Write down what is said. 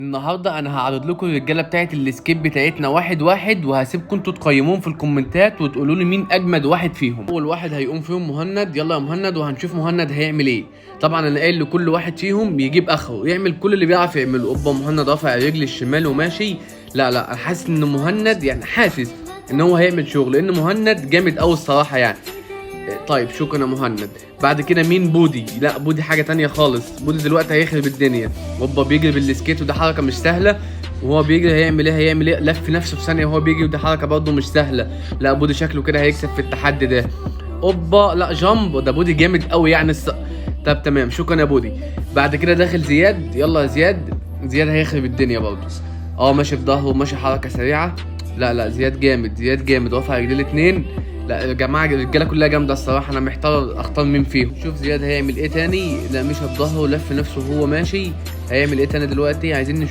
النهارده انا هعرض لكم الرجاله بتاعت السكيب بتاعتنا واحد واحد، وهسيبكم انتوا تقيموهم في الكومنتات وتقولوا لي مين اجمد واحد فيهم. اول واحد هيقوم فيهم مهند. يلا يا مهند، وهنشوف مهند هيعمل ايه. طبعا انا قايل لكل واحد فيهم يجيب اخره، يعمل كل اللي بيعرف يعمله. اوبا، مهند رافع الرجل الشمال وماشي. لا انا حاسس ان مهند، يعني حاسس ان هو هيعمل شغل، لان مهند جامد قوي الصراحه يعني. طيب شكرا يا مهند. بعد كده مين؟ بودي. لا بودي حاجه تانية خالص. بودي دلوقتي هيخرب الدنيا. اوبا، بيجري بالسكيت وده حركه مش سهله. وهو بيجري هيعمل ايه؟ لف نفسه في ثانيه وهو بيجري، ودي حركه برضه مش سهله. لا بودي شكله كده هيكسب في التحدي ده. اوبا، لا جامب. ده بودي جامد قوي يعني طب تمام، شكرا يا بودي. بعد كده داخل زياد. يلا يا زياد. زياد هيخرب الدنيا برضه. ماشي في ظهره وماشي حركه سريعه. لا زياد جامد، زياد جامد، رافع رجليه الاتنين. لا يا جماعه الرجاله كلها جامده الصراحه، انا محتار اختار مين فيهم. شوف زياد هيعمل ايه تاني. لا مش بظهره، لف نفسه وهو ماشي. هيعمل ايه تاني دلوقتي؟ عايزين نشوف.